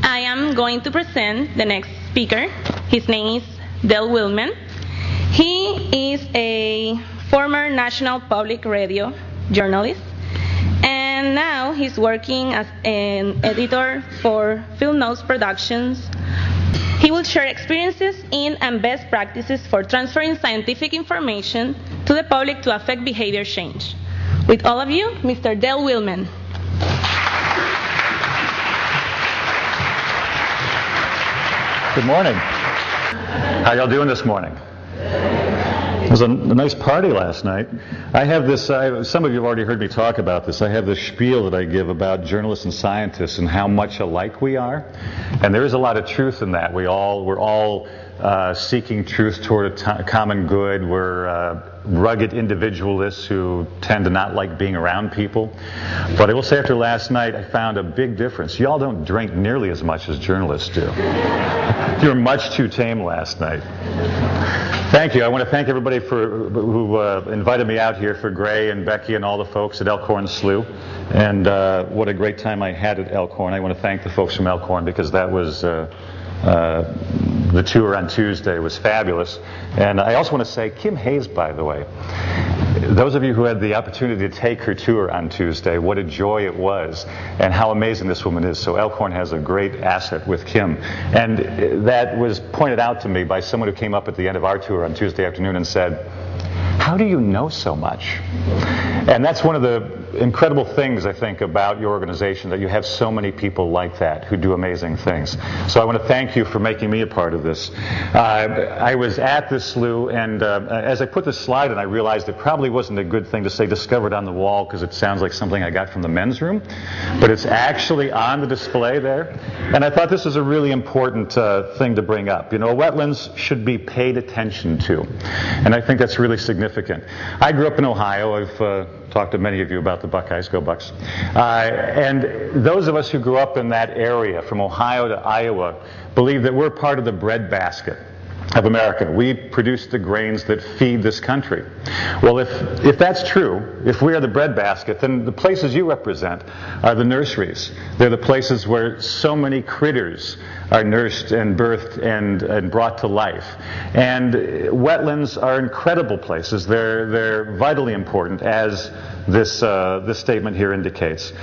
I am going to present the next speaker. His name is Dale Willman. He is a former national public radio journalist, and now he's working as an editor for Film Notes Productions. He will share experiences in and best practices for transferring scientific information to the public to affect behavior change. With all of you, Mr. Dale Willman. Good morning. How y'all doing this morning? It was a nice party last night. I have this, some of you have already heard me talk about this. I have this spiel that I give about journalists and scientists and how much alike we are. And there is a lot of truth in that. We're all seeking truth toward a common good. We're rugged individualists who tend to not like being around people. But I will say after last night, I found a big difference. Y'all don't drink nearly as much as journalists do. You were much too tame last night. Thank you. I want to thank everybody who invited me out here, for Gray and Becky and all the folks at Elkhorn Slough. And what a great time I had at Elkhorn. I want to thank the folks from Elkhorn because that was the tour on Tuesday was fabulous. And I also want to say, Kim Hayes, by the way, those of you who had the opportunity to take her tour on Tuesday, what a joy it was, and how amazing this woman is. So Elkhorn has a great asset with Kim. And that was pointed out to me by someone who came up at the end of our tour on Tuesday afternoon and said, "How do you know so much?" And that's one of the incredible things, I think, about your organization, that you have so many people like that who do amazing things. So I want to thank you for making me a part of this. I was at this slough, and as I put this slide in, I realized it probably wasn't a good thing to say discovered on the wall, because it sounds like something I got from the men's room, but it's actually on the display there. And I thought this was a really important thing to bring up. You know, wetlands should be paid attention to, and I think that's really significant. I grew up in Ohio. I've talked to many of you about the Buckeyes, go Bucks. And those of us who grew up in that area, from Ohio to Iowa, believe that we're part of the breadbasket of America. We produce the grains that feed this country. Well, if that's true, if we are the breadbasket, then the places you represent are the nurseries. They're the places where so many critters are nursed and birthed and brought to life. And wetlands are incredible places. They're vitally important, as this statement here indicates.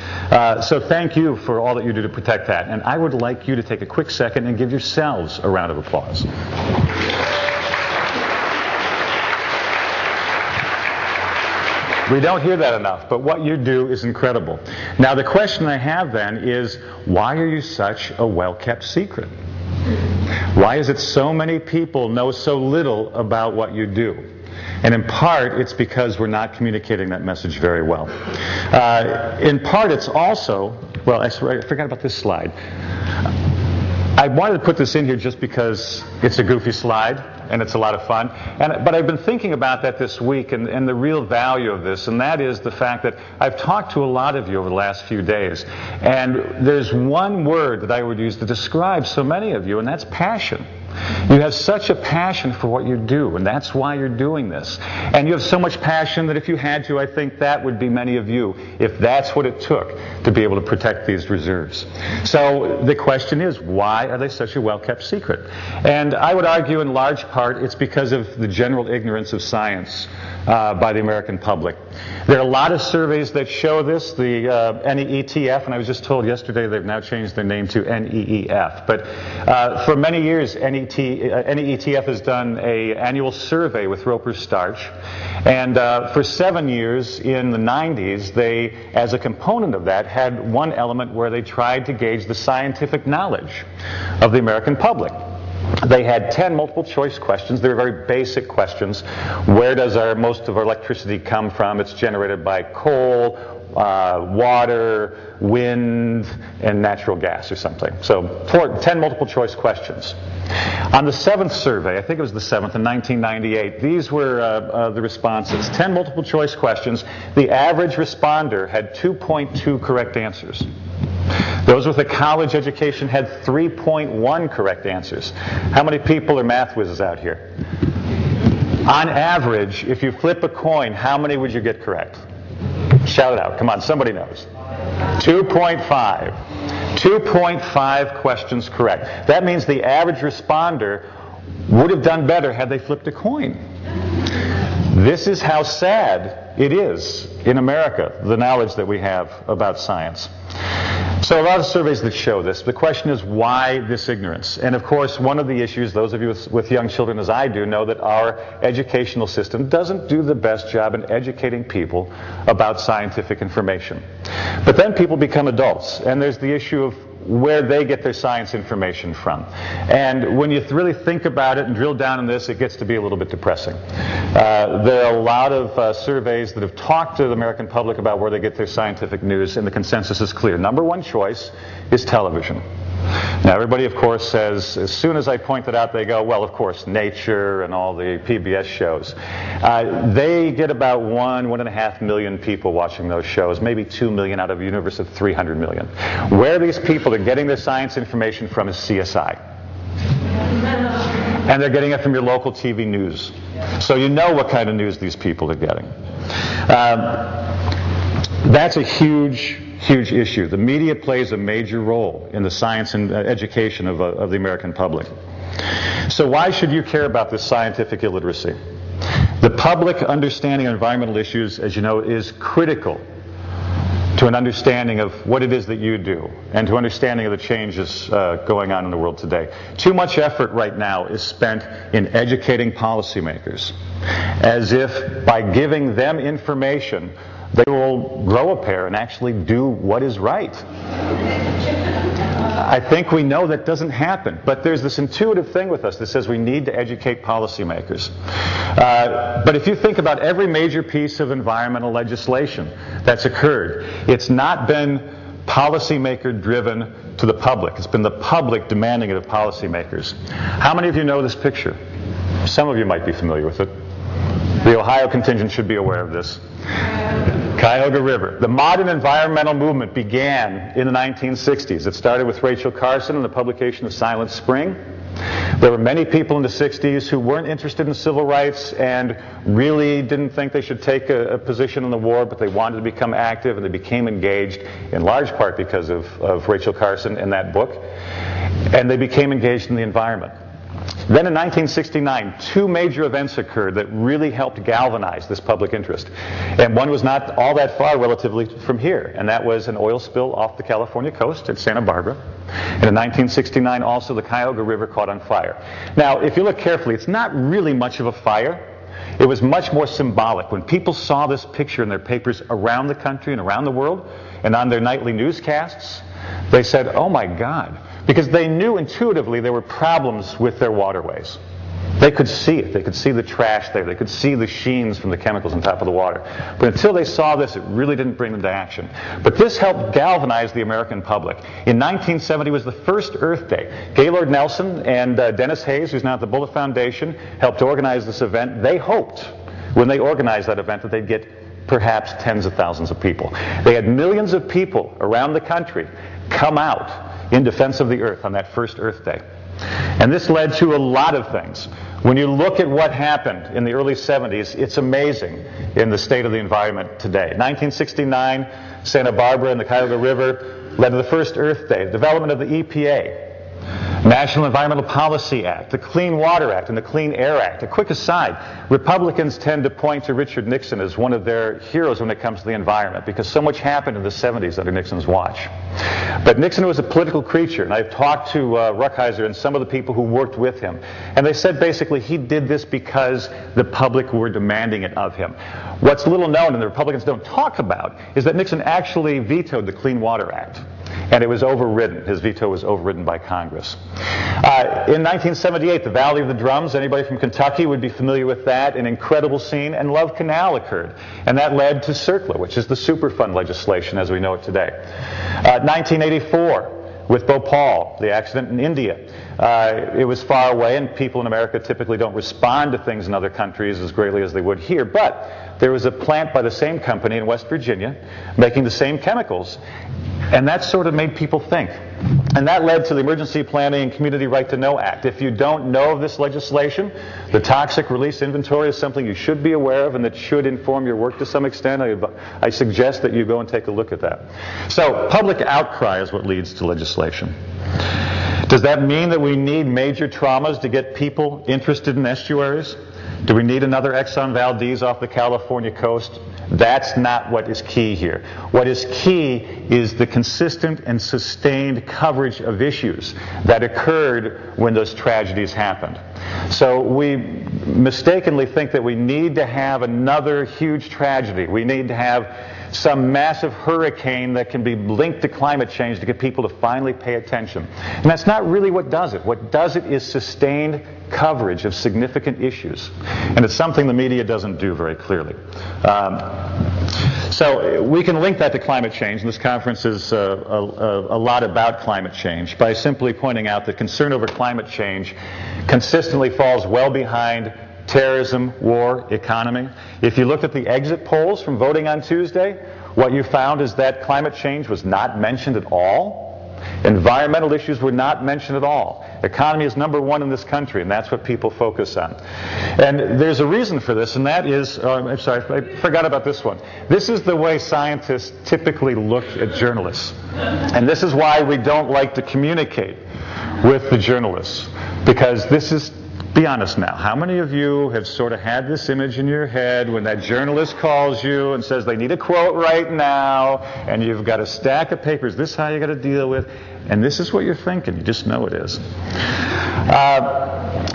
So thank you for all that you do to protect that. And I would like you to take a quick second and give yourselves a round of applause. We don't hear that enough, but what you do is incredible. Now, the question I have then is, why are you such a well-kept secret? Why is it so many people know so little about what you do? And in part, it's because we're not communicating that message very well. In part, it's also, well, I forgot about this slide. I wanted to put this in here just because it's a goofy slide and it's a lot of fun. But I've been thinking about that this week and the real value of this, and that is the fact that I've talked to a lot of you over the last few days, and there's one word that I would use to describe so many of you, and that's passion. You have such a passion for what you do, and that's why you're doing this. And you have so much passion that if you had to, I think that would be many of you, if that's what it took to be able to protect these reserves. So the question is, why are they such a well-kept secret? And I would argue in large part it's because of the general ignorance of science by the American public. There are a lot of surveys that show this. The NEETF, and I was just told yesterday they've now changed their name to NEEF. But for many years, NEETF has done an annual survey with Roper Starch. And for 7 years in the 90s, they, as a component of that, had one element where they tried to gauge the scientific knowledge of the American public. They had 10 multiple choice questions. They were very basic questions. Where does most of our electricity come from? It's generated by coal, water, wind, and natural gas or something. So 10 multiple choice questions. On the 7th survey, I think it was the 7th in 1998, these were the responses. 10 multiple choice questions. The average responder had 2.2 correct answers. Those with a college education had 3.1 correct answers. How many people are math whizzes out here? On average, if you flip a coin, how many would you get correct? Shout it out. Come on, somebody knows. 2.5. 2.5 questions correct. That means the average responder would have done better had they flipped a coin. This is how sad it is in America, the knowledge that we have about science. So a lot of surveys that show this. The question is, why this ignorance? And of course, one of the issues, those of you with young children as I do, know that our educational system doesn't do the best job in educating people about scientific information. But then people become adults, and there's the issue of where they get their science information from. And when you really think about it and drill down on this, it gets to be a little bit depressing. There are a lot of surveys that have talked to the American public about where they get their scientific news, and the consensus is clear. Number one choice is television. Now, everybody, of course, says, as soon as I point it out, they go, well, of course, Nature and all the PBS shows. They get about 1.5 million people watching those shows, maybe 2 million out of a universe of 300 million. Where these people are getting their science information from is CSI. And they're getting it from your local TV news. So you know what kind of news these people are getting. That's a huge issue. The media plays a major role in the science and education of the American public. So why should you care about this scientific illiteracy? The public understanding of environmental issues, as you know, is critical to an understanding of what it is that you do and to understanding of the changes going on in the world today. Too much effort right now is spent in educating policymakers, as if by giving them information they will grow a pair and actually do what is right. I think we know that doesn't happen, but there's this intuitive thing with us that says we need to educate policymakers. But if you think about every major piece of environmental legislation that's occurred, it's not been policymaker driven to the public. It's been the public demanding it of policymakers. How many of you know this picture? Some of you might be familiar with it. The Ohio contingent should be aware of this. Cuyahoga River. The modern environmental movement began in the 1960s. It started with Rachel Carson and the publication of Silent Spring. There were many people in the 60s who weren't interested in civil rights and really didn't think they should take a position in the war, but they wanted to become active, and they became engaged in large part because of Rachel Carson and that book. And they became engaged in the environment. Then in 1969, two major events occurred that really helped galvanize this public interest. And one was not all that far relatively from here, and that was an oil spill off the California coast at Santa Barbara. And in 1969, also, the Cuyahoga River caught on fire. Now, if you look carefully, it's not really much of a fire. It was much more symbolic. When people saw this picture in their papers around the country and around the world and on their nightly newscasts, they said, oh my God. Because they knew intuitively there were problems with their waterways. They could see it. They could see the trash there. They could see the sheens from the chemicals on top of the water. But until they saw this, it really didn't bring them to action. But this helped galvanize the American public. In 1970 was the first Earth Day. Gaylord Nelson and Dennis Hayes, who's now at the Bullitt Foundation, helped organize this event. They hoped, when they organized that event, that they'd get perhaps tens of thousands of people. They had millions of people around the country come out in defense of the Earth on that first Earth Day. And this led to a lot of things. When you look at what happened in the early 70s, it's amazing in the state of the environment today. 1969, Santa Barbara and the Cuyahoga River led to the first Earth Day, the development of the EPA, National Environmental Policy Act, the Clean Water Act, and the Clean Air Act. A quick aside, Republicans tend to point to Richard Nixon as one of their heroes when it comes to the environment, because so much happened in the 70s under Nixon's watch. But Nixon was a political creature, and I've talked to Ruckhiser and some of the people who worked with him, and they said basically he did this because the public were demanding it of him. What's little known, and the Republicans don't talk about, is that Nixon actually vetoed the Clean Water Act. And it was overridden. His veto was overridden by Congress. In 1978, the Valley of the Drums, anybody from Kentucky would be familiar with that, an incredible scene, and Love Canal occurred. And that led to CERCLA, which is the Superfund legislation as we know it today. 1984, with Bhopal, the accident in India. It was far away, and people in America typically don't respond to things in other countries as greatly as they would here. But there was a plant by the same company in West Virginia making the same chemicals. And that sort of made people think. And that led to the Emergency Planning and Community Right to Know Act. If you don't know of this legislation, the toxic release inventory is something you should be aware of and that should inform your work to some extent. I suggest that you go and take a look at that. So public outcry is what leads to legislation. Does that mean that we need major traumas to get people interested in estuaries? Do we need another Exxon Valdez off the California coast? That's not what is key here. What is key is the consistent and sustained coverage of issues that occurred when those tragedies happened. So we mistakenly think that we need to have another huge tragedy. We need to have some massive hurricane that can be linked to climate change to get people to finally pay attention. And that's not really what does it. What does it is sustained coverage of significant issues. And it's something the media doesn't do very clearly. So we can link that to climate change, and this conference is a lot about climate change, by simply pointing out that concern over climate change consistently falls well behind terrorism, war, economy. If you looked at the exit polls from voting on Tuesday, what you found is that climate change was not mentioned at all. Environmental issues were not mentioned at all. Economy is number one in this country, and that's what people focus on. And there's a reason for this, and that is, I'm sorry, I forgot about this one. This is the way scientists typically look at journalists. And this is why we don't like to communicate with the journalists, because this is, be honest now, how many of you have sort of had this image in your head when that journalist calls you and says they need a quote right now, and you've got a stack of papers, this is how you got to deal with, and this is what you're thinking, you just know it is.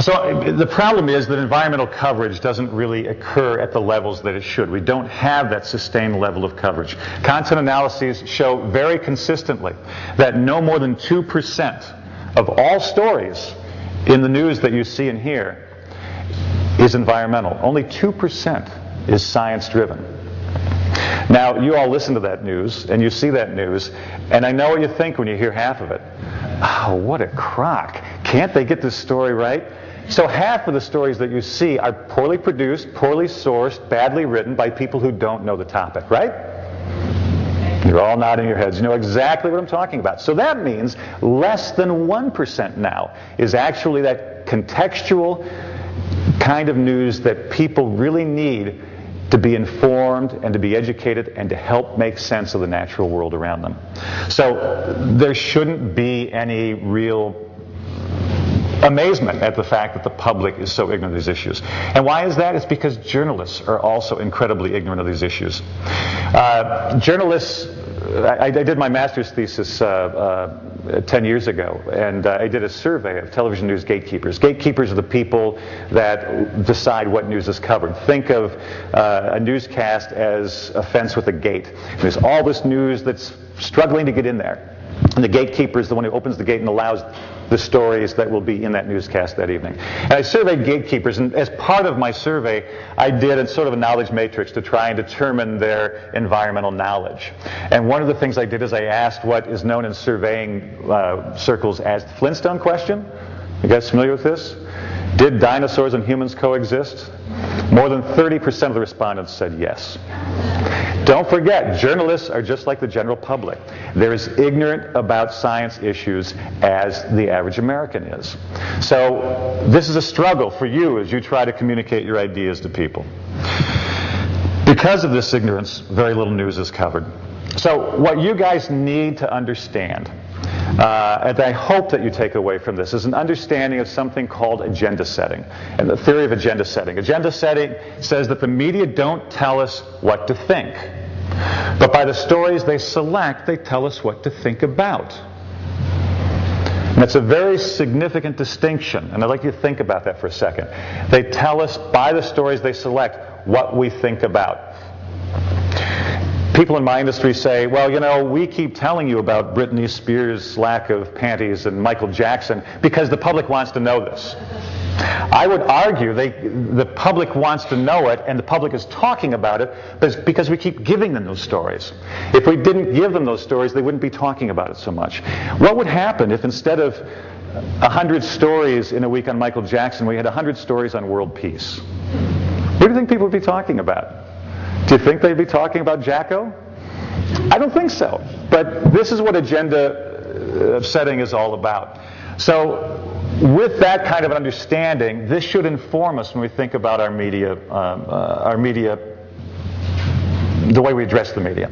So the problem is that environmental coverage doesn't really occur at the levels that it should. We don't have that sustained level of coverage. Content analyses show very consistently that no more than 2% of all stories in the news that you see and hear is environmental. Only 2% is science-driven. Now, you all listen to that news, and you see that news, and I know what you think when you hear half of it. Oh, what a crock. Can't they get this story right? So half of the stories that you see are poorly produced, poorly sourced, badly written by people who don't know the topic, right? You're all nodding your heads. You know exactly what I'm talking about. So that means less than 1% now is actually that contextual kind of news that people really need to be informed and to be educated and to help make sense of the natural world around them. So there shouldn't be any real amazement at the fact that the public is so ignorant of these issues. And why is that? It's because journalists are also incredibly ignorant of these issues. Journalists, I did my master's thesis 10 years ago, and I did a survey of television news gatekeepers. Gatekeepers are the people that decide what news is covered. Think of a newscast as a fence with a gate. There's all this news that's struggling to get in there. And the gatekeeper is the one who opens the gate and allows the stories that will be in that newscast that evening. And I surveyed gatekeepers, and as part of my survey, I did a sort of a knowledge matrix to try and determine their environmental knowledge. And one of the things I did is I asked what is known in surveying circles as the Flintstone question. You guys familiar with this? Did dinosaurs and humans coexist? More than 30% of the respondents said yes. Don't forget, journalists are just like the general public. They're as ignorant about science issues as the average American is. So this is a struggle for you as you try to communicate your ideas to people. Because of this ignorance, very little news is covered. So what you guys need to understand, and I hope that you take away from this, is an understanding of something called agenda setting, and the theory of agenda setting. Agenda setting says that the media don't tell us what to think, but by the stories they select, they tell us what to think about. And that's a very significant distinction, and I'd like you to think about that for a second. They tell us by the stories they select what we think about. People in my industry say, well, you know, we keep telling you about Britney Spears' lack of panties and Michael Jackson because the public wants to know this. I would argue the public wants to know it, and the public is talking about it because we keep giving them those stories. If we didn't give them those stories, they wouldn't be talking about it so much. What would happen if instead of 100 stories in a week on Michael Jackson, we had 100 stories on world peace? What do you think people would be talking about? Do you think they'd be talking about Jacko? I don't think so. But this is what agenda setting is all about. So with that kind of understanding, this should inform us when we think about our media, the way we address the media.